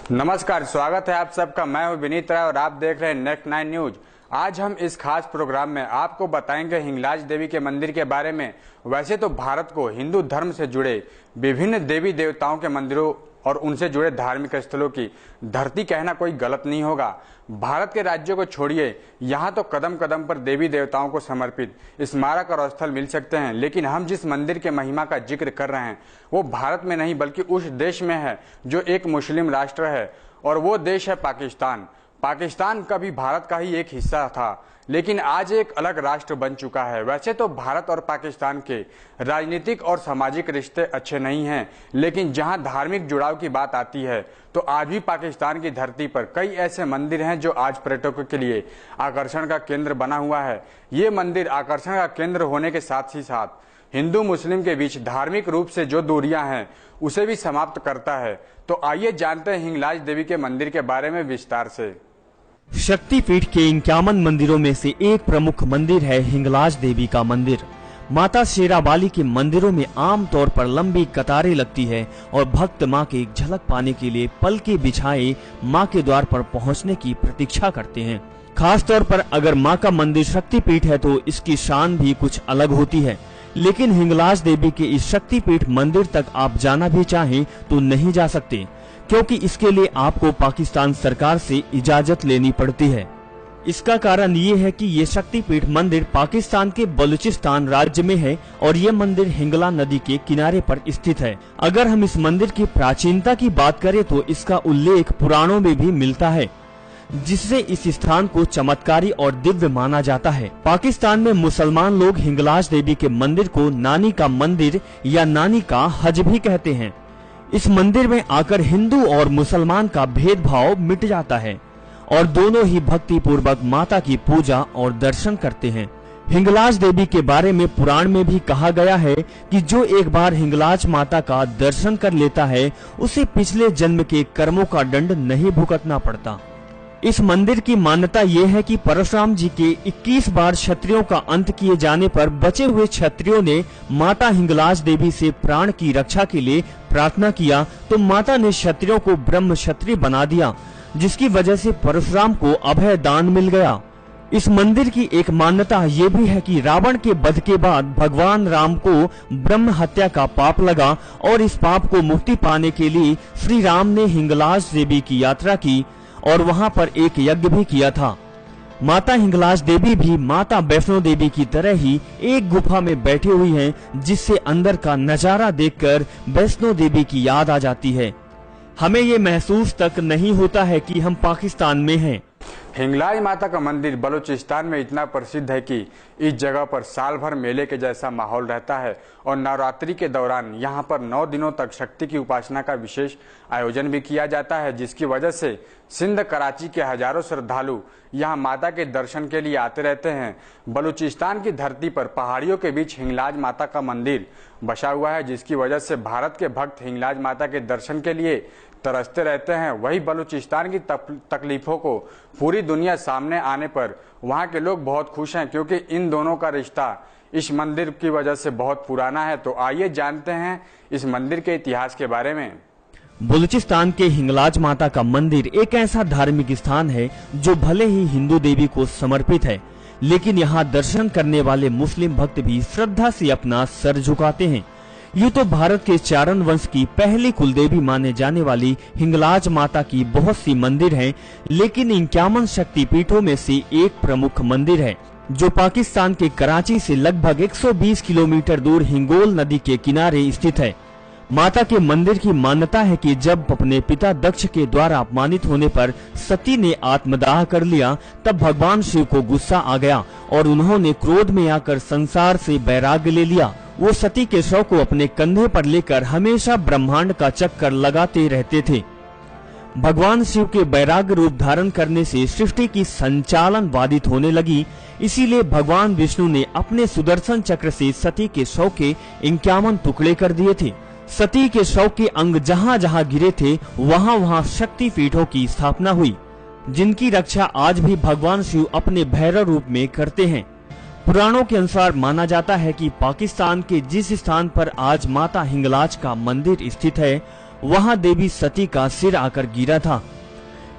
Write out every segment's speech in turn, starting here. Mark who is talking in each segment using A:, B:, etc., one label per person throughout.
A: नमस्कार, स्वागत है आप सबका। मैं हूं विनीत राय और आप देख रहे हैं नेक्स्ट 9 न्यूज। आज हम इस खास प्रोग्राम में आपको बताएंगे हिंगलाज देवी के मंदिर के बारे में। वैसे तो भारत को हिंदू धर्म से जुड़े विभिन्न देवी देवताओं के मंदिरों और उनसे जुड़े धार्मिक स्थलों की धरती कहना कोई गलत नहीं होगा। भारत के राज्यों को छोड़िए, यहाँ तो कदम कदम पर देवी देवताओं को समर्पित स्मारक और स्थल मिल सकते हैं, लेकिन हम जिस मंदिर के महिमा का जिक्र कर रहे हैं वो भारत में नहीं बल्कि उस देश में है जो एक मुस्लिम राष्ट्र है, और वो देश है पाकिस्तान। पाकिस्तान कभी भारत का ही एक हिस्सा था, लेकिन आज एक अलग राष्ट्र बन चुका है। वैसे तो भारत और पाकिस्तान के राजनीतिक और सामाजिक रिश्ते अच्छे नहीं हैं, लेकिन जहां धार्मिक जुड़ाव की बात आती है तो आज भी पाकिस्तान की धरती पर कई ऐसे मंदिर हैं जो आज पर्यटकों के लिए आकर्षण का केंद्र बना हुआ है। ये मंदिर आकर्षण का केंद्र होने के साथ ही साथ हिंदू मुस्लिम के बीच धार्मिक रूप से जो दूरियां हैं उसे भी समाप्त करता है। तो आइए जानते हैं हिंगलाज देवी के मंदिर के बारे में विस्तार से।
B: शक्तिपीठ के 51 मंदिरों में से एक प्रमुख मंदिर है हिंगलाज देवी का मंदिर। माता शेरावाली के मंदिरों में आमतौर पर लंबी कतारें लगती है और भक्त मां की एक झलक पाने के लिए पलके बिछाए मां के द्वार पर पहुंचने की प्रतीक्षा करते हैं। खास तौर पर अगर मां का मंदिर शक्तिपीठ है तो इसकी शान भी कुछ अलग होती है। लेकिन हिंगलाज देवी के इस शक्तिपीठ मंदिर तक आप जाना भी चाहें तो नहीं जा सकते, क्योंकि इसके लिए आपको पाकिस्तान सरकार से इजाजत लेनी पड़ती है। इसका कारण ये है कि ये शक्तिपीठ मंदिर पाकिस्तान के बलूचिस्तान राज्य में है और ये मंदिर हिंगला नदी के किनारे पर स्थित है। अगर हम इस मंदिर की प्राचीनता की बात करें तो इसका उल्लेख पुराणों में भी मिलता है, जिससे इस स्थान को चमत्कारी और दिव्य माना जाता है। पाकिस्तान में मुसलमान लोग हिंगलाज देवी के मंदिर को नानी का मंदिर या नानी का हज भी कहते हैं। इस मंदिर में आकर हिंदू और मुसलमान का भेदभाव मिट जाता है और दोनों ही भक्ति पूर्वक माता की पूजा और दर्शन करते हैं। हिंगलाज देवी के बारे में पुराण में भी कहा गया है कि जो एक बार हिंगलाज माता का दर्शन कर लेता है उसे पिछले जन्म के कर्मों का दंड नहीं भुगतना पड़ता। इस मंदिर की मान्यता ये है कि परशुराम जी के 21 बार क्षत्रियों का अंत किए जाने पर बचे हुए क्षत्रियों ने माता हिंगलाज देवी से प्राण की रक्षा के लिए प्रार्थना किया तो माता ने क्षत्रियों को ब्रह्म क्षत्रिय बना दिया, जिसकी वजह से परशुराम को अभय दान मिल गया। इस मंदिर की एक मान्यता ये भी है कि रावण के वध के बाद भगवान राम को ब्रह्म हत्या का पाप लगा और इस पाप को मुक्ति पाने के लिए श्री राम ने हिंगलाज देवी की यात्रा की और वहां पर एक यज्ञ भी किया था। माता हिंगलाज देवी भी माता वैष्णो देवी की तरह ही एक गुफा में बैठी हुई हैं, जिससे अंदर का नजारा देखकर वैष्णो देवी की याद आ जाती है। हमें ये महसूस तक नहीं होता है कि हम पाकिस्तान में हैं।
A: हिंगलाज माता का मंदिर बलूचिस्तान में इतना प्रसिद्ध है कि इस जगह पर साल भर मेले के जैसा माहौल रहता है और नवरात्रि के दौरान यहाँ पर 9 दिनों तक शक्ति की उपासना का विशेष आयोजन भी किया जाता है, जिसकी वजह से सिंध कराची के हजारों श्रद्धालु यहाँ माता के दर्शन के लिए आते रहते हैं। बलूचिस्तान की धरती पर पहाड़ियों के बीच हिंगलाज माता का मंदिर बसा हुआ है, जिसकी वजह से भारत के भक्त हिंगलाज माता के दर्शन के लिए तरसते रहते हैं। वही बलूचिस्तान की तकलीफों को पूरी दुनिया सामने आने पर वहां के लोग बहुत खुश हैं, क्योंकि इन दोनों का रिश्ता इस मंदिर की वजह से बहुत पुराना है। तो आइए जानते हैं इस मंदिर के इतिहास के बारे में।
B: बलूचिस्तान के हिंगलाज माता का मंदिर एक ऐसा धार्मिक स्थान है जो भले ही हिंदू देवी को समर्पित है, लेकिन यहाँ दर्शन करने वाले मुस्लिम भक्त भी श्रद्धा से अपना सर झुकाते हैं। यूँ तो भारत के चारण वंश की पहली कुलदेवी माने जाने वाली हिंगलाज माता की बहुत सी मंदिर हैं, लेकिन 51 शक्तिपीठों में से एक प्रमुख मंदिर है जो पाकिस्तान के कराची से लगभग 120 किलोमीटर दूर हिंगोल नदी के किनारे स्थित है। माता के मंदिर की मान्यता है कि जब अपने पिता दक्ष के द्वारा अपमानित होने पर सती ने आत्मदाह कर लिया, तब भगवान शिव को गुस्सा आ गया और उन्होंने क्रोध में आकर संसार से वैराग्य ले लिया। वो सती के शव को अपने कंधे पर लेकर हमेशा ब्रह्मांड का चक्कर लगाते रहते थे। भगवान शिव के वैराग्य रूप धारण करने से सृष्टि की संचालन बाधित होने लगी, इसीलिए भगवान विष्णु ने अपने सुदर्शन चक्र से सती के शव के 51 टुकड़े कर दिए थे। सती के शव के अंग जहाँ जहाँ गिरे थे वहाँ वहाँ शक्ति पीठों की स्थापना हुई, जिनकी रक्षा आज भी भगवान शिव अपने भैरव रूप में करते हैं। पुराणों के अनुसार माना जाता है कि पाकिस्तान के जिस स्थान पर आज माता हिंगलाज का मंदिर स्थित है वहां देवी सती का सिर आकर गिरा था।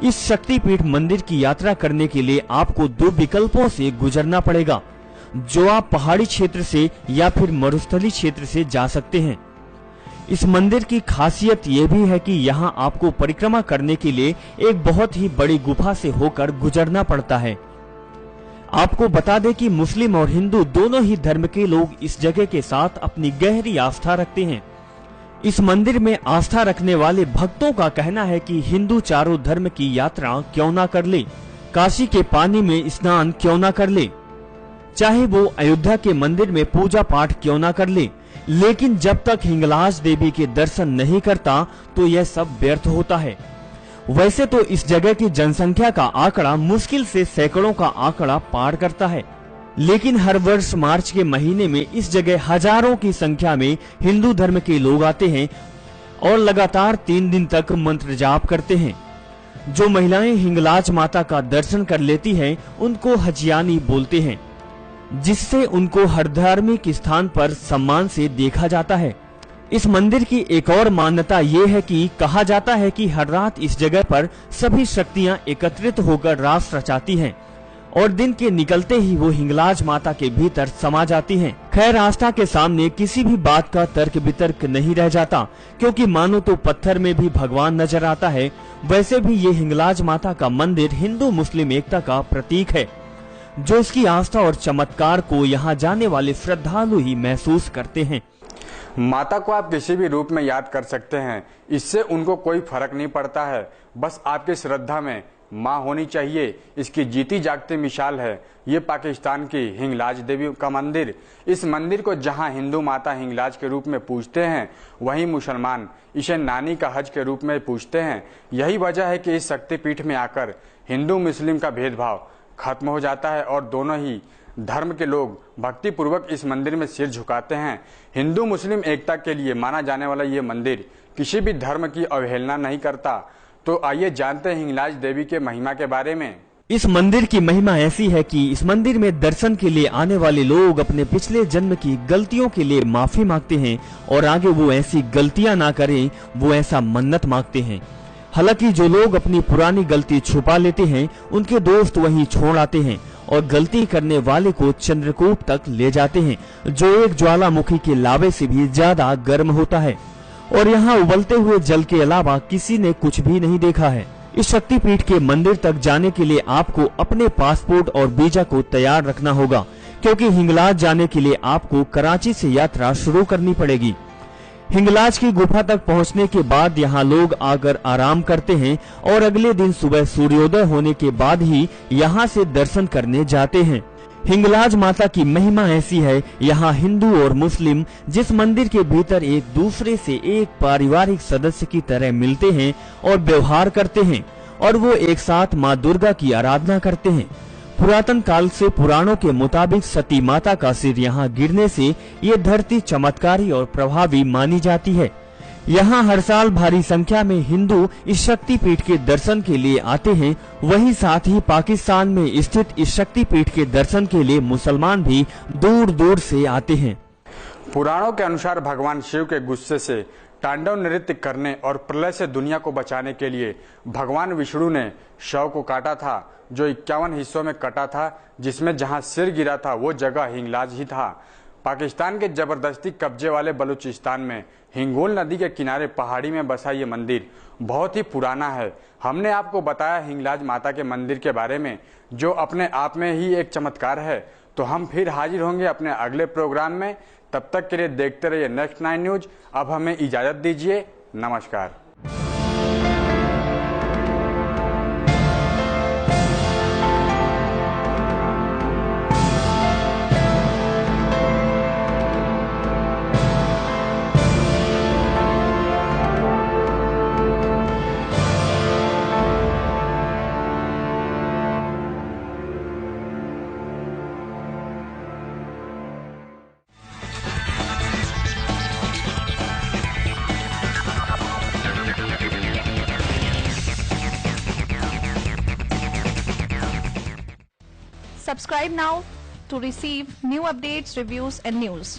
B: इस शक्तिपीठ मंदिर की यात्रा करने के लिए आपको 2 विकल्पों से गुजरना पड़ेगा, जो आप पहाड़ी क्षेत्र से या फिर मरुस्थली क्षेत्र से जा सकते हैं। इस मंदिर की खासियत ये भी है कि यहाँ आपको परिक्रमा करने के लिए एक बहुत ही बड़ी गुफा से होकर गुजरना पड़ता है। आपको बता दें कि मुस्लिम और हिंदू दोनों ही धर्म के लोग इस जगह के साथ अपनी गहरी आस्था रखते हैं। इस मंदिर में आस्था रखने वाले भक्तों का कहना है कि हिंदू चारों धर्म की यात्रा क्यों ना कर ले, काशी के पानी में स्नान क्यों ना कर ले, चाहे वो अयोध्या के मंदिर में पूजा पाठ क्यों ना कर ले, लेकिन जब तक हिंगलाज देवी के दर्शन नहीं करता तो यह सब व्यर्थ होता है। वैसे तो इस जगह की जनसंख्या का आंकड़ा मुश्किल से सैकड़ों का आंकड़ा पार करता है, लेकिन हर वर्ष मार्च के महीने में इस जगह हजारों की संख्या में हिंदू धर्म के लोग आते हैं और लगातार 3 दिन तक मंत्र जाप करते हैं। जो महिलाएं हिंगलाज माता का दर्शन कर लेती हैं, उनको हजियानी बोलते हैं, जिससे उनको हर धार्मिक स्थान पर सम्मान से देखा जाता है। इस मंदिर की एक और मान्यता ये है कि कहा जाता है कि हर रात इस जगह पर सभी शक्तियां एकत्रित होकर रास रचाती हैं और दिन के निकलते ही वो हिंगलाज माता के भीतर समा जाती हैं। खैर, आस्था के सामने किसी भी बात का तर्क वितर्क नहीं रह जाता, क्योंकि मानो तो पत्थर में भी भगवान नजर आता है। वैसे भी ये हिंगलाज माता का मंदिर हिंदू मुस्लिम एकता का प्रतीक है, जो इसकी आस्था और चमत्कार को यहाँ जाने वाले श्रद्धालु ही महसूस करते हैं।
A: माता को आप किसी भी रूप में याद कर सकते हैं, इससे उनको कोई फर्क नहीं पड़ता है। बस आपकी श्रद्धा में माँ होनी चाहिए, इसकी जीती जागती मिसाल है ये पाकिस्तान की हिंगलाज देवी का मंदिर। इस मंदिर को जहाँ हिंदू माता हिंगलाज के रूप में पूजते हैं, वहीं मुसलमान इसे नानी का हज के रूप में पूजते हैं। यही वजह है कि इस शक्तिपीठ में आकर हिंदू मुस्लिम का भेदभाव खत्म हो जाता है और दोनों ही धर्म के लोग भक्ति पूर्वक इस मंदिर में सिर झुकाते हैं। हिंदू मुस्लिम एकता के लिए माना जाने वाला ये मंदिर किसी भी धर्म की अवहेलना नहीं करता। तो आइए जानते हैं हिंगलाज देवी के महिमा के बारे में।
B: इस मंदिर की महिमा ऐसी है कि इस मंदिर में दर्शन के लिए आने वाले लोग अपने पिछले जन्म की गलतियों के लिए माफी मांगते हैं और आगे वो ऐसी गलतियां ना करें, वो ऐसा मन्नत मांगते हैं। हालांकि जो लोग अपनी पुरानी गलती छुपा लेते हैं, उनके दोस्त वहीं छोड़ आते हैं और गलती करने वाले को चंद्रकूप तक ले जाते हैं, जो एक ज्वालामुखी के लावे से भी ज्यादा गर्म होता है और यहाँ उबलते हुए जल के अलावा किसी ने कुछ भी नहीं देखा है। इस शक्तिपीठ के मंदिर तक जाने के लिए आपको अपने पासपोर्ट और वीजा को तैयार रखना होगा, क्योंकि हिंगलाज जाने के लिए आपको कराची से यात्रा शुरू करनी पड़ेगी। हिंगलाज की गुफा तक पहुंचने के बाद यहाँ लोग आकर आराम करते हैं और अगले दिन सुबह सूर्योदय होने के बाद ही यहाँ से दर्शन करने जाते हैं। हिंगलाज माता की महिमा ऐसी है, यहाँ हिंदू और मुस्लिम जिस मंदिर के भीतर एक दूसरे से एक पारिवारिक सदस्य की तरह मिलते हैं और व्यवहार करते हैं और वो एक साथ माँ दुर्गा की आराधना करते हैं। पुरातन काल से पुराणों के मुताबिक सती माता का सिर यहाँ गिरने से ये धरती चमत्कारी और प्रभावी मानी जाती है। यहाँ हर साल भारी संख्या में हिंदू इस शक्तिपीठ के दर्शन के लिए आते हैं। वहीं साथ ही पाकिस्तान में स्थित इस शक्तिपीठ के दर्शन के लिए मुसलमान भी दूर दूर से आते हैं।
A: पुराणों के अनुसार भगवान शिव के गुस्से से तांडव नृत्य करने और प्रलय से दुनिया को बचाने के लिए भगवान विष्णु ने शव को काटा था, जो 51 हिस्सों में कटा था, जिसमें जहां सिर गिरा था वो जगह हिंगलाज ही था। पाकिस्तान के जबरदस्ती कब्जे वाले बलूचिस्तान में हिंगोल नदी के किनारे पहाड़ी में बसा ये मंदिर बहुत ही पुराना है। हमने आपको बताया हिंगलाज माता के मंदिर के बारे में, जो अपने आप में ही एक चमत्कार है। तो हम फिर हाजिर होंगे अपने अगले प्रोग्राम में। तब तक के लिए देखते रहिए नेक्स्ट 9 न्यूज। अब हमें इजाजत दीजिए, नमस्कार।
C: Subscribe now to receive new updates, reviews and news.